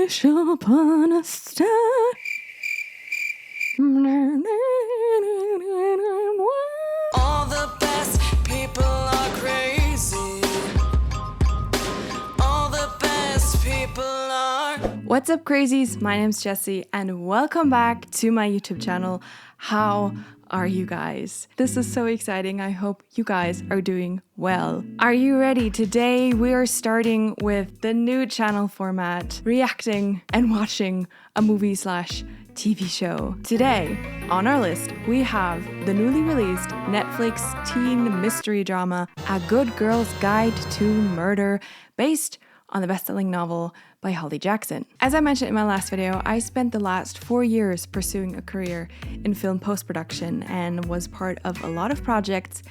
wish upon a star. All the best people are crazy. All the best people are. What's up, crazies? My name's Jessie, and welcome back to my YouTube channel. How are you guys? This is so exciting. I hope you guys are doing well. Are you ready? Today we are starting with the new channel format, reacting and watching a movie / TV show. Today, on our list, we have the newly released Netflix teen mystery drama, A Good Girl's Guide to Murder, based on the best-selling novel by Holly Jackson. As I mentioned in my last video, I spent the last 4 years pursuing a career in film post-production and was part of a lot of projects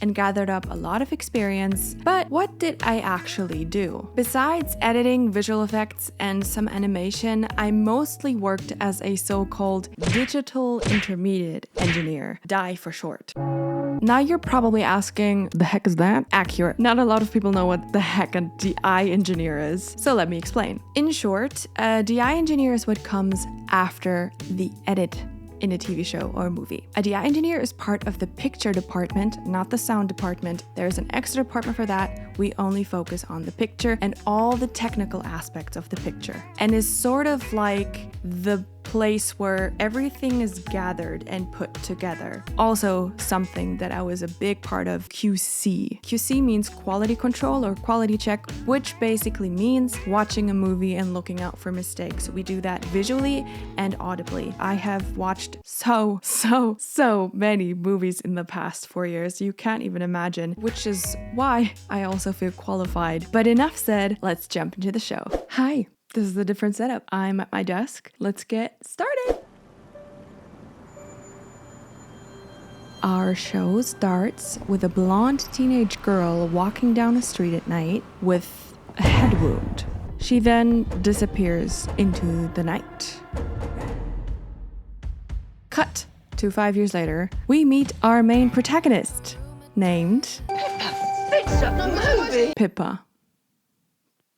and gathered up a lot of experience. But what did I actually do? Besides editing, visual effects, and some animation, I mostly worked as a so-called Digital Intermediate Engineer, DI for short. Now you're probably asking, the heck is that? Accurate. Not a lot of people know what the heck a DI engineer is, so let me explain. In short, a DI engineer is what comes after the edit in a TV show or movie. A DI engineer is part of the picture department, not the sound department. There's an extra department for that. We only focus on the picture and all the technical aspects of the picture, and is sort of like the place where everything is gathered and put together. Also, something that I was a big part of, QC. QC means quality control or quality check, which basically means watching a movie and looking out for mistakes. We do that visually and audibly. I have watched so many movies in the past 4 years. You can't even imagine, which is why I also feel qualified. But enough said, let's jump into the show. Hi. This is a different setup. I'm at my desk. Let's get started. Our show starts with a blonde teenage girl walking down a street at night with a head wound. She then disappears into the night. Cut to 5 years later. We meet our main protagonist, named Pippa.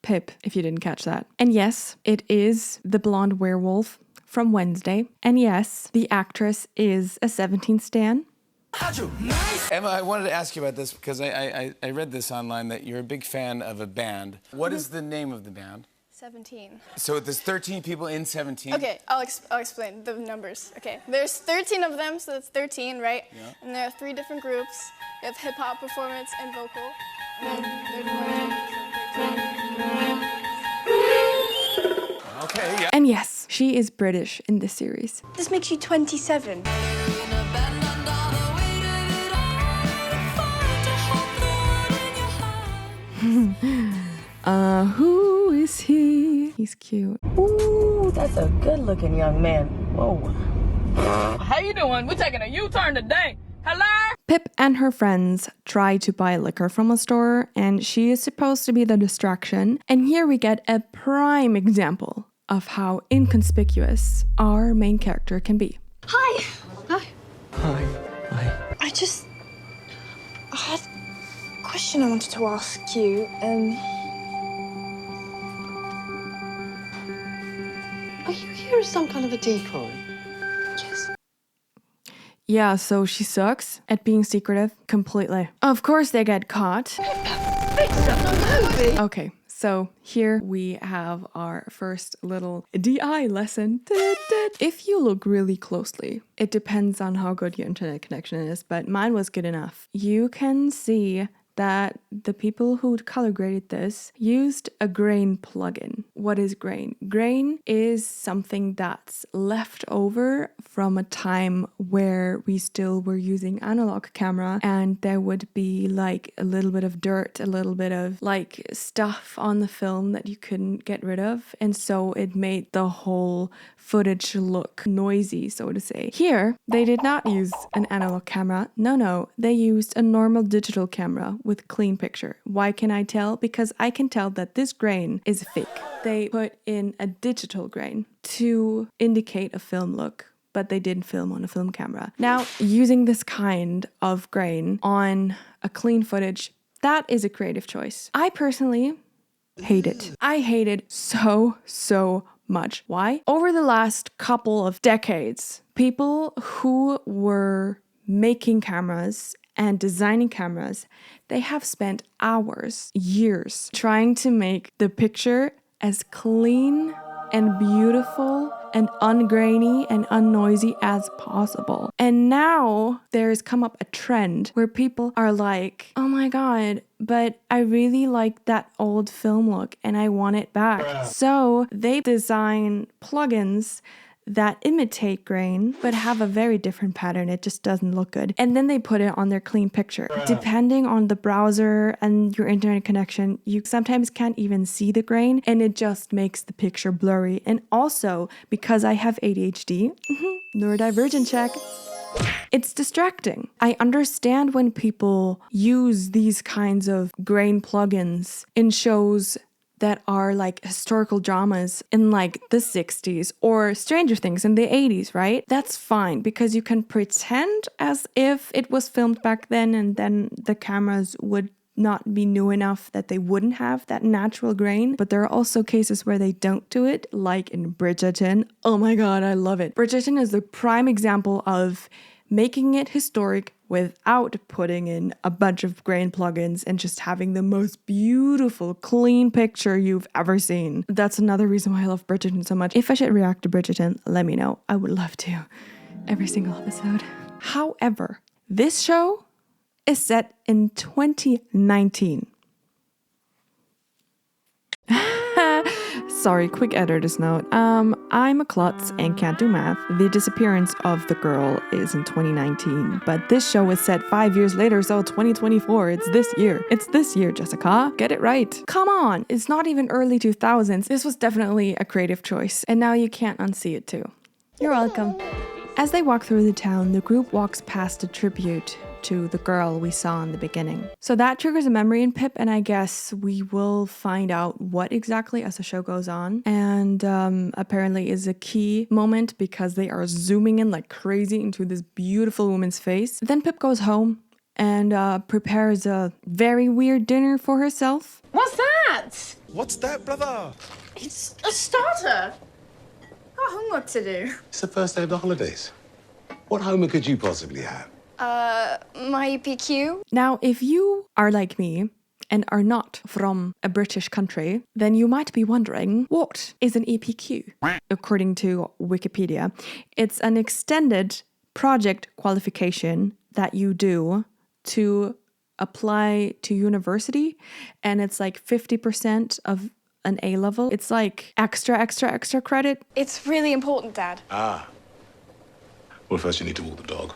Pip, if you didn't catch that. And yes, it is the blonde werewolf from Wednesday. And yes, the actress is a 17 stan. Emma, I wanted to ask you about this because I read this online that you're a big fan of a band. What is the name of the band? 17. So there's 13 people in 17? Okay, I'll explain the numbers. Okay, there's 13 of them, so that's 13, right? Yeah. And there are 3 different groups. You have hip-hop, performance, and vocal. And then they're divided, so 13. Okay, yeah. And yes, she is British in this series. This makes you 27. Who is he? He's cute. Ooh, that's a good-looking young man. Whoa. How you doing? We're taking a U-turn today. Hello? Pip and her friends try to buy liquor from a store, and she is supposed to be the distraction. And here we get a prime example of how inconspicuous our main character can be. Hi. Hi. Hi. Hi. I had a question I wanted to ask you. Are you here as some kind of a decoy? Yes. Yeah, so she sucks at being secretive completely. Of course they get caught. Okay, so here we have our first little DI lesson. If you look really closely, it depends on how good your internet connection is, but mine was good enough. You can see that the people who color graded this used a grain plugin. What is grain? Grain is something that's left over from a time where we still were using analog camera, and there would be like a little bit of dirt, a little bit of like stuff on the film that you couldn't get rid of, and so it made the whole footage look noisy, so to say. Here, they did not use an analog camera. No, they used a normal digital camera with clean picture. Why can I tell? Because I can tell that this grain is fake. They put in a digital grain to indicate a film look, but they didn't film on a film camera. Now, using this kind of grain on a clean footage, that is a creative choice. I personally hate it. I hate it so much. Why? Over the last couple of decades, people who were making cameras and designing cameras, they have spent hours, years trying to make the picture as clean and beautiful and ungrainy and unnoisy as possible. And now there's come up a trend where people are like, oh my God, but I really like that old film look and I want it back. So they design plugins that imitate grain but have a very different pattern. It just doesn't look good. And then they put it on their clean picture. Depending on the browser and your internet connection, you sometimes can't even see the grain and it just makes the picture blurry. And also, because I have ADHD, neurodivergent check, it's distracting. I understand when people use these kinds of grain plugins in shows that are like historical dramas in like the 60s or Stranger Things in the 80s, right? That's fine because you can pretend as if it was filmed back then and then the cameras would not be new enough that they wouldn't have that natural grain. But there are also cases where they don't do it, like in Bridgerton. Oh my God, I love it. Bridgerton is the prime example of making it historic without putting in a bunch of grain plugins and just having the most beautiful, clean picture you've ever seen. That's another reason why I love Bridgerton so much. If I should react to Bridgerton, let me know. I would love to. Every single episode. However, this show is set in 2019. Sorry, quick editor's note. I'm a klutz and can't do math. The disappearance of the girl is in 2019, but this show is set 5 years later, so 2024. It's this year. It's this year, Jessica. Get it right. Come on. It's not even early 2000s. This was definitely a creative choice, and now you can't unsee it too. You're welcome. As they walk through the town, the group walks past a tribute to the girl we saw in the beginning. So that triggers a memory in Pip, and I guess we will find out what exactly as the show goes on. And apparently is a key moment because they are zooming in like crazy into this beautiful woman's face. Then Pip goes home and prepares a very weird dinner for herself. What's that? What's that, brother? It's a starter. Got homework to do. It's the first day of the holidays. What homework could you possibly have? My EPQ. Now, if you are like me and are not from a British country, then you might be wondering, what is an EPQ? According to Wikipedia, it's an extended project qualification that you do to apply to university, and it's like 50% of an A level. It's like extra credit. It's really important, Dad. Ah. Well, first you need to walk the dog.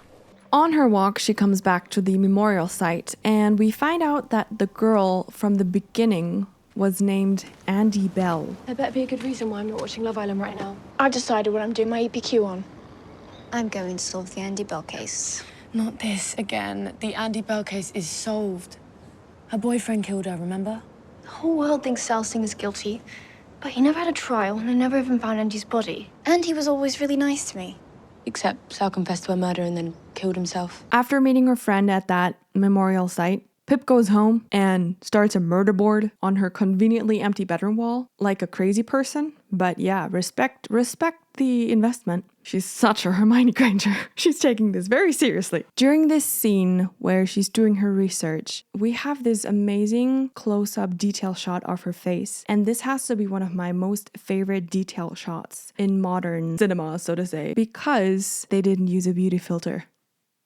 On her walk, she comes back to the memorial site, and we find out that the girl from the beginning was named Andy Bell. There better be a good reason why I'm not watching Love Island right now. I've decided what I'm doing my EPQ on. I'm going to solve the Andy Bell case. Not this again. The Andy Bell case is solved. Her boyfriend killed her, remember? The whole world thinks Singh is guilty, but he never had a trial and I never even found Andy's body. And he was always really nice to me. Except Sal confessed to her murder and then killed himself. After meeting her friend at that memorial site, Pip goes home and starts a murder board on her conveniently empty bedroom wall, like a crazy person. But yeah, respect the investment. She's such a Hermione Granger. She's taking this very seriously. During this scene where she's doing her research, we have this amazing close-up detail shot of her face. And this has to be one of my most favorite detail shots in modern cinema, so to say, because they didn't use a beauty filter.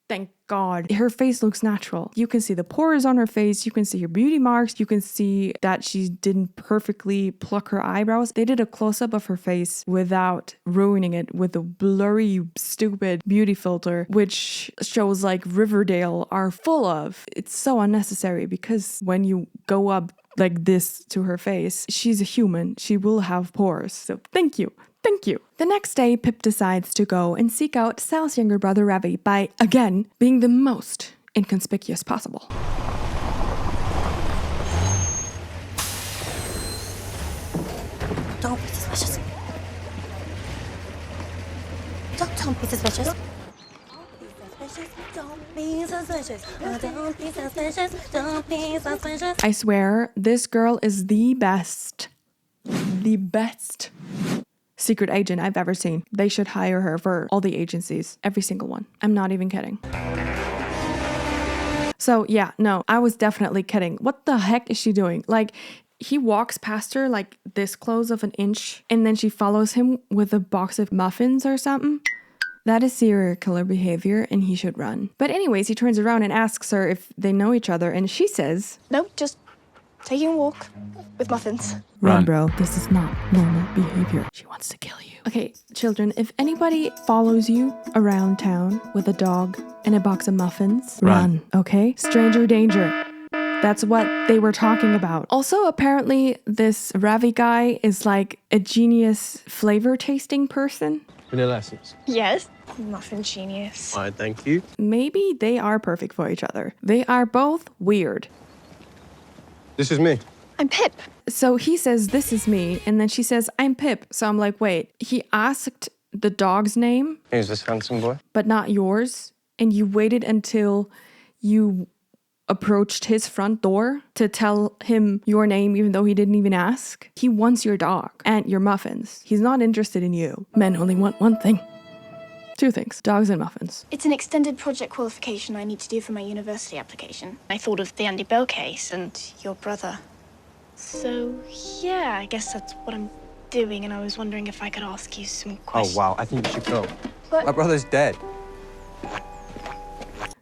Thank God. Her face looks natural. You can see the pores on her face. You can see her beauty marks. You can see that she didn't perfectly pluck her eyebrows. They did a close-up of her face without ruining it with a blurry, stupid beauty filter, which shows like Riverdale are full of. It's so unnecessary because when you go up like this to her face, she's a human. She will have pores. So thank you. Thank you. The next day, Pip decides to go and seek out Sal's younger brother Ravi by, again, being the most inconspicuous possible. Don't be suspicious. Don't be suspicious. Don't be suspicious. Don't be suspicious. Don't be suspicious. I swear, this girl is the best secret agent I've ever seen. They should hire her for all the agencies. Every single one. I'm not even kidding. So yeah, no, I was definitely kidding. What the heck is she doing? Like, he walks past her like this close of an inch, and then she follows him with a box of muffins or something. That is serial killer behavior, and he should run. But anyways, he turns around and asks her if they know each other, and she says, No, just taking a walk with muffins. Run, bro. This is not normal behavior. She wants to kill you. Okay, children, if anybody follows you around town with a dog and a box of muffins, run, okay? Stranger danger. That's what they were talking about. Also, apparently, this Ravi guy is like a genius flavor tasting person. Vanilla essence. Yes. Muffin genius. All right, thank you. Maybe they are perfect for each other. They are both weird. This is me. I'm Pip. So he says, this is me. And then she says, I'm Pip. So I'm like, wait, he asked the dog's name, Who's this handsome boy? but not yours. And you waited until you approached his front door to tell him your name, even though he didn't even ask. He wants your dog and your muffins. He's not interested in you. Men only want one thing. Two things, dogs and muffins. It's an extended project qualification I need to do for my university application. I thought of the Andy Bell case and your brother. So, yeah, I guess that's what I'm doing, and I was wondering if I could ask you some questions. Oh, wow, I think you should go. But- My brother's dead.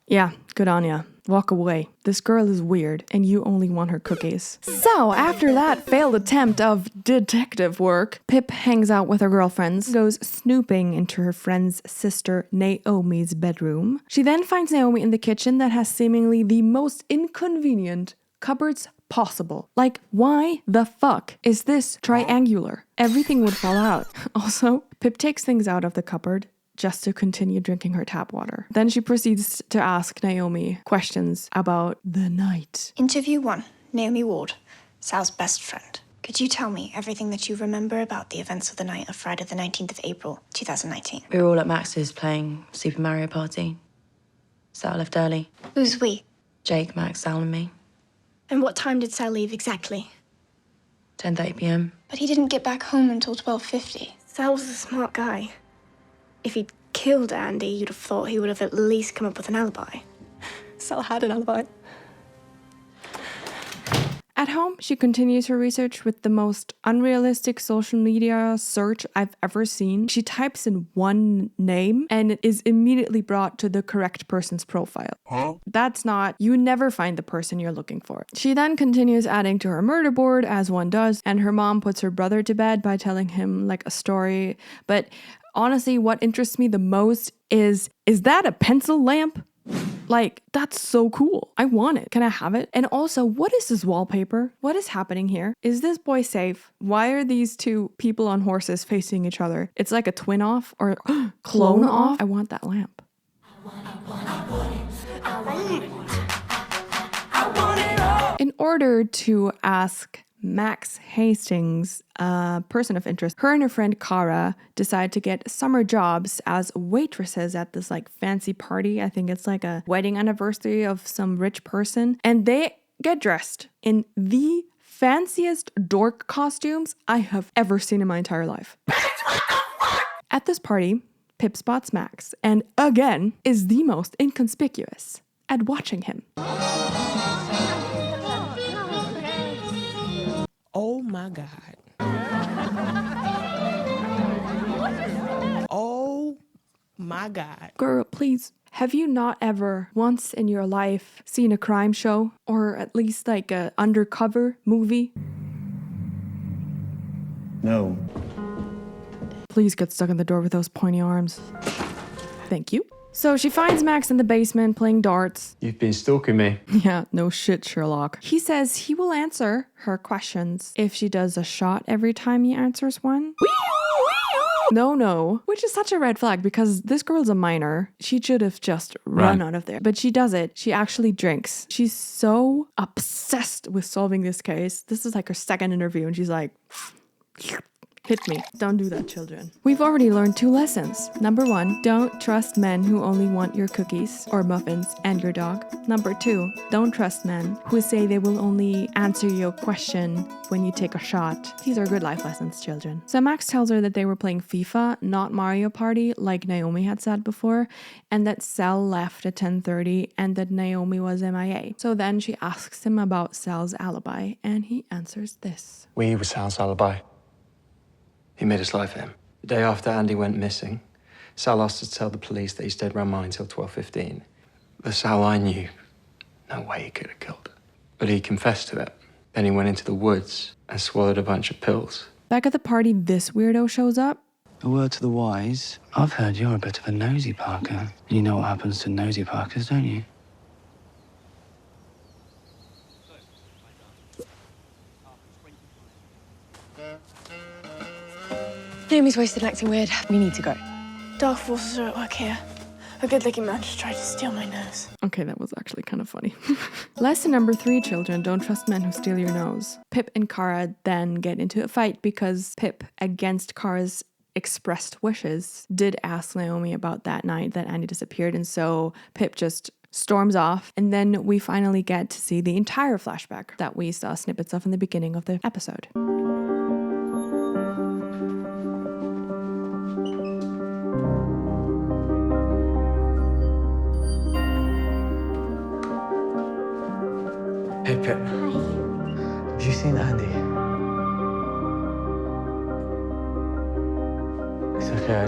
Yeah, good on ya. Walk away. This girl is weird, and you only want her cookies. So, after that failed attempt of detective work, Pip hangs out with her girlfriends, goes snooping into her friend's sister Naomi's bedroom. She then finds Naomi in the kitchen that has seemingly the most inconvenient cupboards possible. Like, why the fuck is this triangular? Everything would fall out. Also, Pip takes things out of the cupboard just to continue drinking her tap water. Then she proceeds to ask Naomi questions about the night. Interview 1, Naomi Ward, Sal's best friend. Could you tell me everything that you remember about the events of the night of Friday the 19th of April, 2019? We were all at Max's playing Super Mario Party. Sal left early. Who's we? Jake, Max, Sal and me. And what time did Sal leave exactly? 10:30 p.m. But he didn't get back home until 12:50. Sal was a smart guy. If he'd killed Andy, you'd have thought he would have at least come up with an alibi. Sal had an alibi. At home, she continues her research with the most unrealistic social media search I've ever seen. She types in one name and it is immediately brought to the correct person's profile. That's not, you never find the person you're looking for. She then continues adding to her murder board, as one does, and her mom puts her brother to bed by telling him like a story. But honestly, what interests me the most is that a pencil lamp? Like, that's so cool. I want it. Can I have it? And also, what is this wallpaper? What is happening here? Is this boy safe? Why are these two people on horses facing each other? It's like a twin off or clone off. I want that lamp. In order to ask Max Hastings, a person of interest, her and her friend Cara decide to get summer jobs as waitresses at this like fancy party. I think it's like a wedding anniversary of some rich person. And they get dressed in the fanciest dork costumes I have ever seen in my entire life. At this party, Pip spots Max and again is the most inconspicuous at watching him. Oh my God. Oh my God. Girl, please, have you not ever once in your life seen a crime show or at least like a undercover movie? No. Please get stuck in the door with those pointy arms. Thank you. So she finds Max in the basement playing darts. You've been stalking me. Yeah, no shit, Sherlock. He says he will answer her questions if she does a shot every time he answers one. No, which is such a red flag because this girl's a minor. She should have just run out of there. But she does it. She actually drinks. She's so obsessed with solving this case. This is like her second interview and she's like... Hit me. Don't do that, children. We've already learned 2 lessons. Number 1, don't trust men who only want your cookies or muffins and your dog. Number 2, don't trust men who say they will only answer your question when you take a shot. These are good life lessons, children. So Max tells her that they were playing FIFA, not Mario Party, like Naomi had said before, and that Sal left at 10:30 and that Naomi was MIA. So then she asks him about Sal's alibi, and he answers this. We were Sal's alibi. He made us lie for him. The day after Andy went missing, Sal asked us to tell the police that he stayed around mine until 12:15. The Sal I knew, no way he could have killed her. But he confessed to it. Then he went into the woods and swallowed a bunch of pills. Back at the party, this weirdo shows up. A word to the wise. I've heard you're a bit of a nosy Parker. You know what happens to nosy Parkers, don't you? Naomi's wasted and acting weird. We need to go. Dark forces are at work here. A good-looking man just tried to steal my nose. Okay, that was actually kind of funny. Lesson number 3, children, don't trust men who steal your nose. Pip and Kara then get into a fight because Pip, against Kara's expressed wishes, did ask Naomi about that night that Andy disappeared, and so Pip just storms off, and then we finally get to see the entire flashback that we saw snippets of in the beginning of the episode. Hey, Pip. Have you seen Andy? It's okay, I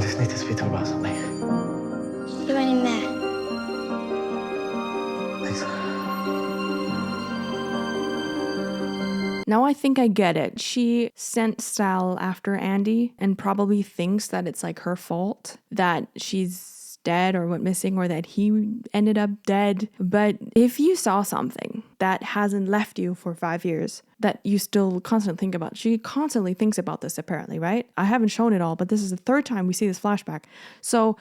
just need to speak to him about something. You went in there. Thanks. Now I think I get it. She sent Sal after Andy and probably thinks that it's like her fault that she's dead or went missing or that he ended up dead. But if you saw something that hasn't left you for 5 years that you still constantly think about, she constantly thinks about this apparently, right? I haven't shown it all, but this is the 3rd time we see this flashback. So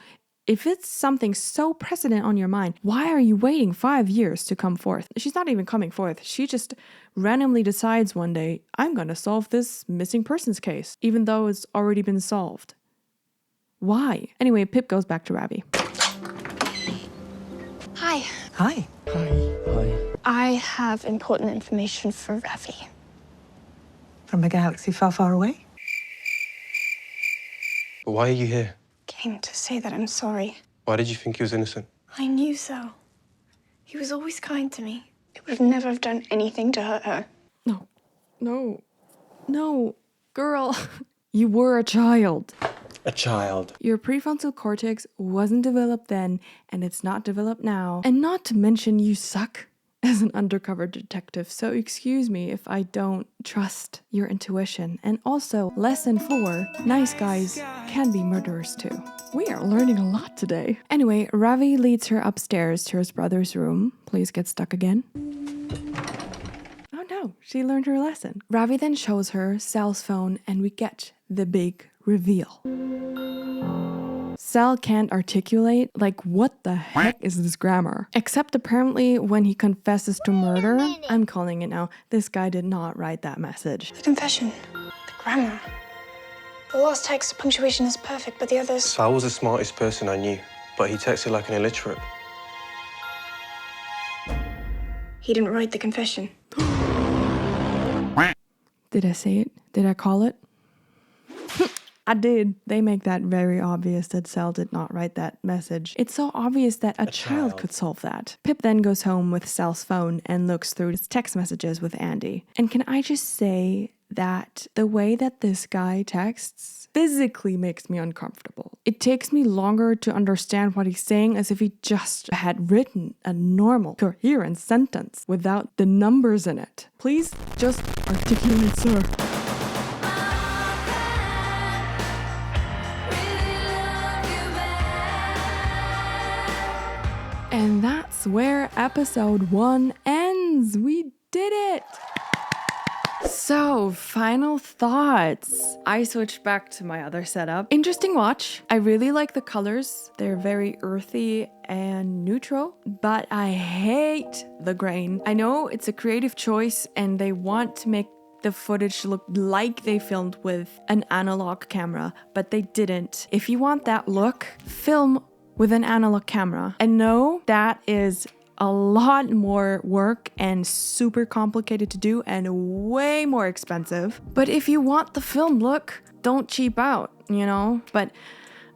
if it's something so precedent on your mind, why are you waiting 5 years to come forth? She's not even coming forth. She just randomly decides one day, I'm going to solve this missing persons case, even though it's already been solved. Why? Anyway, Pip goes back to Ravi. Hi. Hi. Hi. I have important information for Ravi. From a galaxy far, far away? But why are you here? Came to say that I'm sorry. Why did you think he was innocent? I knew so. He was always kind to me. He would never have done anything to hurt her. No, girl. You were a child. A child. Your prefrontal cortex wasn't developed then, and it's not developed now. And not to mention you suck as an undercover detective, so excuse me if I don't trust your intuition. And also, lesson 4, nice guys can be murderers too. We are learning a lot today. Anyway, Ravi leads her upstairs to his brother's room. Please get stuck again. Oh no, she learned her lesson. Ravi then shows her Sal's phone, and we get the big reveal. Sal can't articulate, like, what the heck is this grammar? Except apparently when he confesses to murder, I'm calling it now, this guy did not write that message. The confession. The grammar. The last text, punctuation is perfect, but the others... Sal was the smartest person I knew, but he texted like an illiterate. He didn't write the confession. Did I say it? Did I call it? I did. They make that very obvious that Sal did not write that message. It's so obvious that a child could solve that. Pip then goes home with Sal's phone and looks through his text messages with Andy. And can I just say that the way that this guy texts physically makes me uncomfortable. It takes me longer to understand what he's saying as if he just had written a normal, coherent sentence without the numbers in it. Please just articulate, sir. And that's where episode 1 ends. We did it. So, final thoughts. I switched back to my other setup. Interesting watch. I really like the colors. They're very earthy and neutral, but I hate the grain. I know it's a creative choice and they want to make the footage looked like they filmed with an analog camera, but they didn't. If you want that look, film with an analog camera. And no, that is a lot more work and super complicated to do and way more expensive. But if you want the film look, don't cheap out, you know? But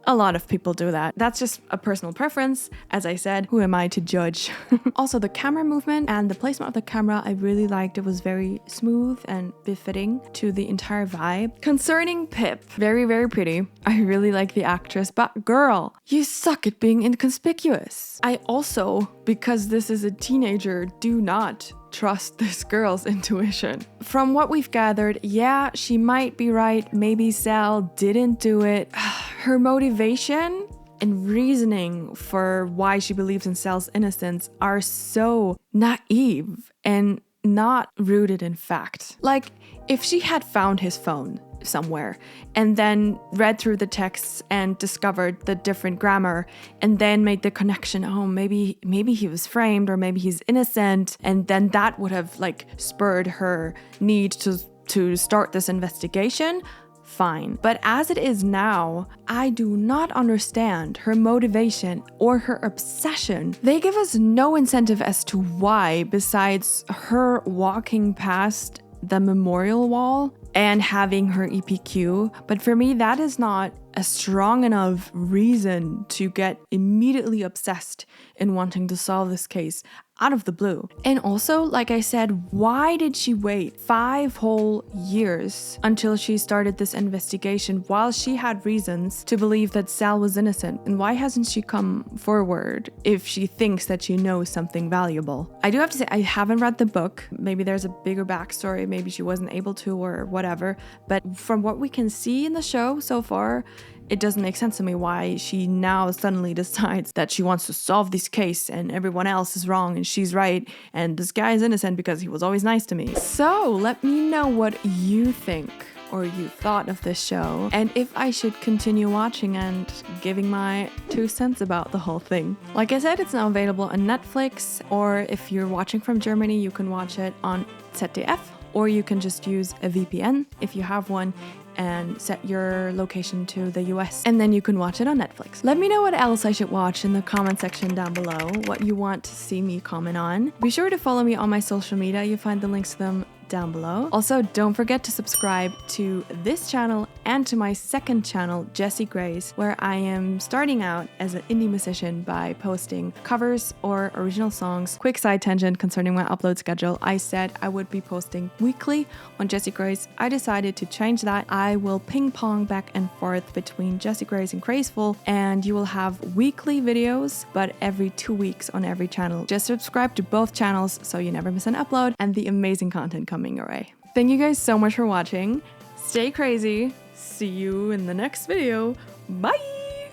a lot of people do that. That's just a personal preference. As I said, who am I to judge? Also, the camera movement and the placement of the camera, I really liked. It was very smooth and befitting to the entire vibe. Concerning Pip, very, very pretty. I really like the actress, but girl, you suck at being inconspicuous. I also, because this is a teenager, do not trust this girl's intuition. From what we've gathered, yeah, she might be right. Maybe Sal didn't do it. Her motivation and reasoning for why she believes in Sal's innocence are so naive and not rooted in fact. Like, if she had found his phone somewhere and then read through the texts and discovered the different grammar and then made the connection, oh, maybe he was framed or maybe he's innocent, and then that would have like spurred her need to start this investigation, fine. But as it is now, I do not understand her motivation or her obsession. They give us no incentive as to why, besides her walking past the memorial wall and having her EPQ. But for me, that is not a strong enough reason to get immediately obsessed in wanting to solve this case out of the blue. And also, like I said, why did she wait 5 whole years until she started this investigation while she had reasons to believe that Sal was innocent? And why hasn't she come forward if she thinks that she knows something valuable? I do have to say, I haven't read the book. Maybe there's a bigger backstory. Maybe she wasn't able to or whatever. But from what we can see in the show so far, it doesn't make sense to me why she now suddenly decides that she wants to solve this case and everyone else is wrong and she's right and this guy is innocent because he was always nice to me. So let me know what you think or you thought of this show, and if I should continue watching and giving my 2 cents about the whole thing. Like I said, it's now available on Netflix, or if you're watching from Germany, you can watch it on ZDF, or you can just use a VPN if you have one and set your location to the US, and then you can watch it on Netflix. Let me know what else I should watch in the comment section down below, what you want to see me comment on. Be sure to follow me on my social media. You find the links to them down below. Also, don't forget to subscribe to this channel and to my second channel, Jessie Grace, where I am starting out as an indie musician by posting covers or original songs. Quick side tangent concerning my upload schedule. I said I would be posting weekly on Jessie Grace. I decided to change that. I will ping pong back and forth between Jessie Grace and Graceful, and you will have weekly videos, but every 2 weeks on every channel. Just subscribe to both channels so you never miss an upload and the amazing content coming your way. Thank you guys so much for watching. Stay crazy. See you in the next video. Bye!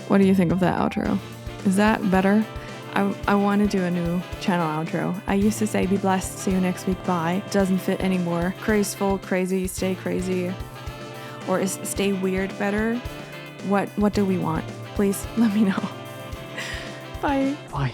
What do you think of that outro? Is that better? I want to do a new channel outro. I used to say be blessed, see you next week, bye. Doesn't fit anymore. Graceful, crazy, stay crazy. Or is stay weird better? What do we want? Please let me know. Bye. Bye.